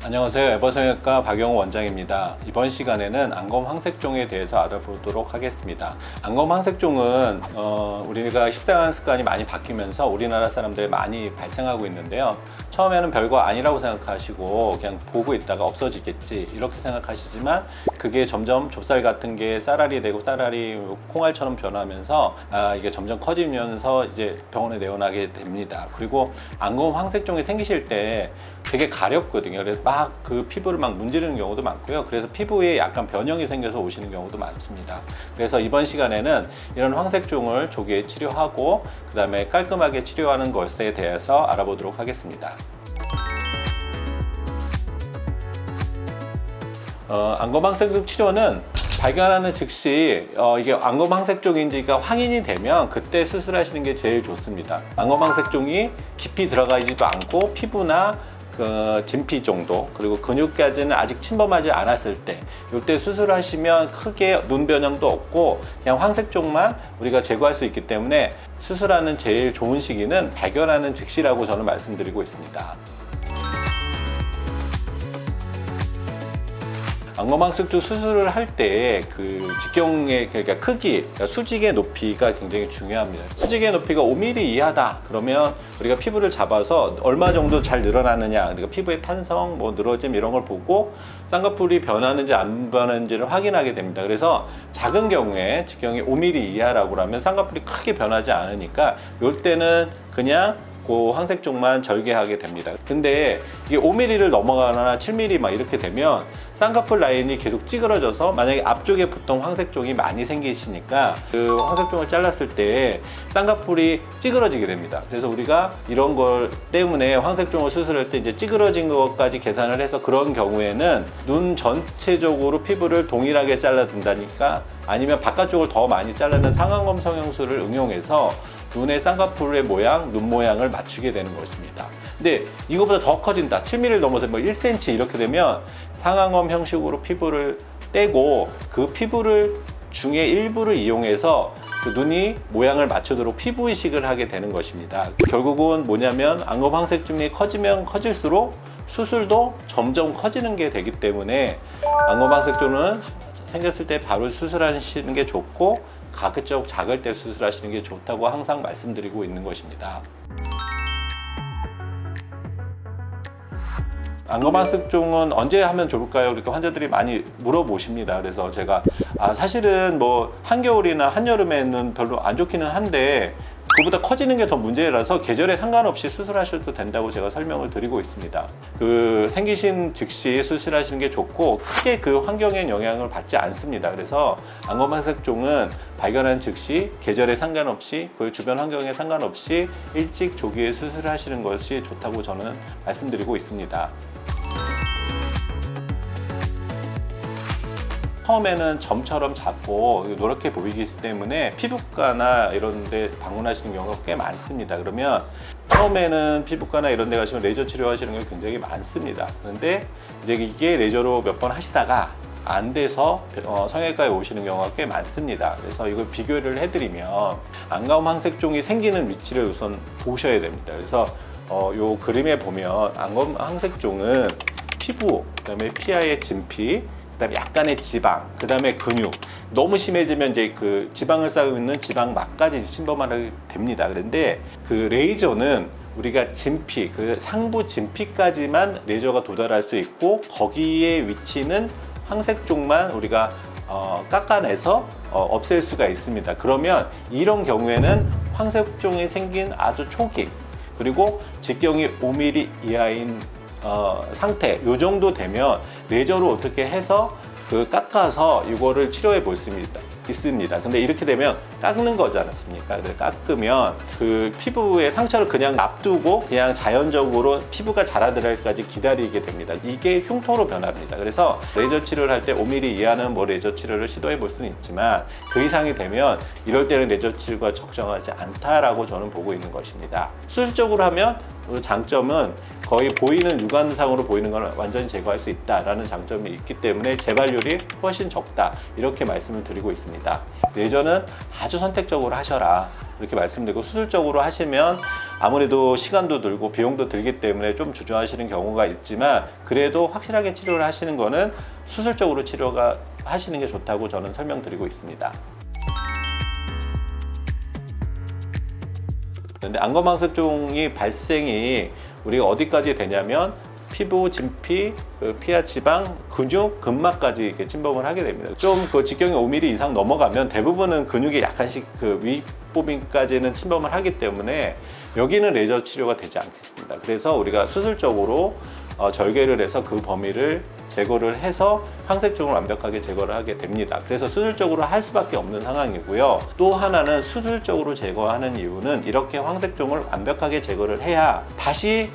안녕하세요. 에버성형외과 박영호 원장입니다. 이번 시간에는 안검 황색종에 대해서 알아보도록 하겠습니다. 안검 황색종은 우리가 식생활 습관이 많이 바뀌면서 우리나라 사람들이 많이 발생하고 있는데요. 처음에는 별거 아니라고 생각하시고 그냥 보고 있다가 없어지겠지 이렇게 생각하시지만 그게 점점 좁쌀 같은 게 쌀알이 되고 쌀알이 콩알처럼 변하면서 이게 점점 커지면서 이제 병원에 내원하게 됩니다. 그리고 안검 황색종이 생기실 때 되게 가렵거든요. 그래서 막 그 피부를 막 문지르는 경우도 많고요. 그래서 피부에 약간 변형이 생겨서 오시는 경우도 많습니다. 그래서 이번 시간에는 이런 황색종을 조기에 치료하고 그 다음에 깔끔하게 치료하는 것에 대해서 알아보도록 하겠습니다. 안검 황색종 치료는 발견하는 즉시 이게 안검 황색종인지가 확인이 되면 그때 수술하시는 게 제일 좋습니다. 안검 황색종이 깊이 들어가지도 않고 피부나 진피 정도 그리고 근육까지는 아직 침범하지 않았을 때 이때 수술하시면 크게 눈 변형도 없고 그냥 황색종만 우리가 제거할 수 있기 때문에 수술하는 제일 좋은 시기는 발견하는 즉시라고 저는 말씀드리고 있습니다. 안검 황색종 수술을 할 때 그 직경의 그러니까 크기, 그러니까 수직의 높이가 굉장히 중요합니다. 수직의 높이가 5mm 이하다 그러면 우리가 피부를 잡아서 얼마 정도 잘 늘어나느냐, 그러니까 피부의 탄성, 늘어짐 이런 걸 보고 쌍꺼풀이 변하는지 안 변하는지를 확인하게 됩니다. 그래서 작은 경우에 직경이 5mm 이하라고 하면 쌍꺼풀이 크게 변하지 않으니까 이때는 그냥 그 황색종만 절개하게 됩니다. 근데 이게 5mm를 넘어가거나 7mm 막 이렇게 되면 쌍꺼풀 라인이 계속 찌그러져서 만약에 앞쪽에 보통 황색종이 많이 생기시니까 그 황색종을 잘랐을 때 쌍꺼풀이 찌그러지게 됩니다. 그래서 우리가 이런 걸 때문에 황색종을 수술할 때 이제 찌그러진 것까지 계산을 해서 그런 경우에는 눈 전체적으로 피부를 동일하게 잘라준다니까 아니면 바깥쪽을 더 많이 자르는 상안검 성형술을 응용해서 눈의 쌍꺼풀의 모양, 눈 모양을 맞추게 되는 것입니다. 근데 이거보다 더 커진다. 7mm를 넘어서 1cm 이렇게 되면 상안검 형식으로 피부를 떼고 그 피부를 중에 일부를 이용해서 그 눈이 모양을 맞추도록 피부 이식을 하게 되는 것입니다. 결국은 뭐냐면 안검 황색종이 커지면 커질수록 수술도 점점 커지는 게 되기 때문에 안검 황색종은 생겼을 때 바로 수술하시는 게 좋고 가급적 작을 때 수술하시는 게 좋다고 항상 말씀드리고 있는 것입니다. 안검 황색종은 언제 하면 좋을까요? 그러니까 환자들이 많이 물어보십니다. 그래서 제가 사실은 한겨울이나 한여름에는 별로 안 좋기는 한데 그보다 커지는 게 더 문제라서 계절에 상관없이 수술하셔도 된다고 제가 설명을 드리고 있습니다. 생기신 즉시 수술하시는 게 좋고 크게 그 환경에 영향을 받지 않습니다. 그래서 안검 황색종은 발견한 즉시 계절에 상관없이 그 주변 환경에 상관없이 일찍 조기에 수술하시는 것이 좋다고 저는 말씀드리고 있습니다. 처음에는 점처럼 작고 노랗게 보이기 때문에 피부과나 이런 데 방문하시는 경우가 꽤 많습니다. 그러면 처음에는 피부과나 이런 데 가시면 레이저 치료하시는 게 굉장히 많습니다. 그런데 이제 이게 레이저로 몇 번 하시다가 안 돼서 성형외과에 오시는 경우가 꽤 많습니다. 그래서 이걸 비교를 해드리면 안검 황색종이 생기는 위치를 우선 보셔야 됩니다. 그래서 요 그림에 보면 안검 황색종은 피부, 그다음에 피하의 진피, 그다음에 약간의 지방, 그다음에 근육 너무 심해지면 이제 그 지방을 쌓고 있는 지방막까지 침범하게 됩니다. 그런데 그 레이저는 우리가 진피, 그 상부 진피까지만 레이저가 도달할 수 있고 거기에 위치는 황색종만 우리가 깎아내서 없앨 수가 있습니다. 그러면 이런 경우에는 황색종이 생긴 아주 초기 그리고 직경이 5mm 이하인 상태 요 정도 되면 레이저로 어떻게 해서 깎아서 이거를 치료해 볼 수 있습니다. 근데 이렇게 되면 깎는 거지 않습니까? 깎으면 그 피부의 상처를 그냥 놔두고 그냥 자연적으로 피부가 자라들 때까지 기다리게 됩니다. 이게 흉터로 변합니다. 그래서 레이저 치료를 할 때 5mm 이하는 레이저 치료를 시도해 볼 수는 있지만 그 이상이 되면 이럴 때는 레이저 치료가 적정하지 않다라고 저는 보고 있는 것입니다. 수술적으로 하면 장점은 거의 보이는 육안상으로 보이는 걸 완전히 제거할 수 있다라는 장점이 있기 때문에 재발률이 훨씬 적다 이렇게 말씀을 드리고 있습니다. 레이저는 아주 선택적으로 하셔라 이렇게 말씀드리고 수술적으로 하시면 아무래도 시간도 들고 비용도 들기 때문에 좀 주저하시는 경우가 있지만 그래도 확실하게 치료를 하시는 거는 수술적으로 치료가 하시는 게 좋다고 저는 설명드리고 있습니다. 근데 안검방석종이 발생이 우리가 어디까지 되냐면 피부, 진피, 피하 지방, 근육, 근막까지 이렇게 침범을 하게 됩니다. 좀 그 직경이 5mm 이상 넘어가면 대부분은 근육에 약간씩 그 윗부분까지는 침범을 하기 때문에 여기는 레이저 치료가 되지 않겠습니다. 그래서 우리가 수술적으로 절개를 해서 그 범위를 제거를 해서 황색종을 완벽하게 제거를 하게 됩니다. 그래서 수술적으로 할 수밖에 없는 상황이고요. 또 하나는 수술적으로 제거하는 이유는 이렇게 황색종을 완벽하게 제거를 해야 다시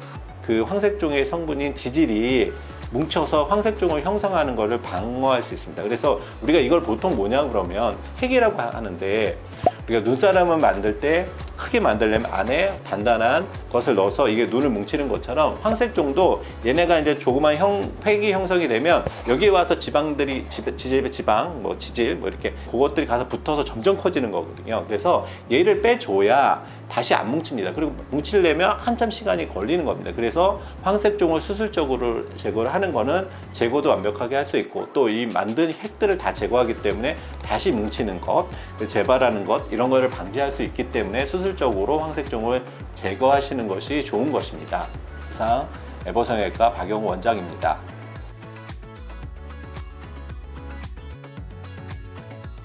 그 황색종의 성분인 지질이 뭉쳐서 황색종을 형성하는 것을 방어할 수 있습니다. 그래서 우리가 이걸 보통 뭐냐 그러면 핵이라고 하는데 우리가 눈사람을 만들 때 크게 만들려면 안에 단단한 것을 넣어서 이게 눈을 뭉치는 것처럼 황색종도 얘네가 이제 조그만 획이 형성이 되면 여기에 와서 지방들이 지방, 뭐 지질 뭐 이렇게 그것들이 가서 붙어서 점점 커지는 거거든요. 그래서 얘를 빼줘야 다시 안 뭉칩니다. 그리고 뭉치려면 한참 시간이 걸리는 겁니다. 그래서 황색종을 수술적으로 제거를 하는 거는 제거도 완벽하게 할 수 있고 또 이 만든 핵들을 다 제거하기 때문에 다시 뭉치는 것, 재발하는 것 이런 거를 방지할 수 있기 때문에 수술적으로 황색종을 제거하시는 것이 좋은 것입니다. 이상 에버성형외과 박영호 원장입니다.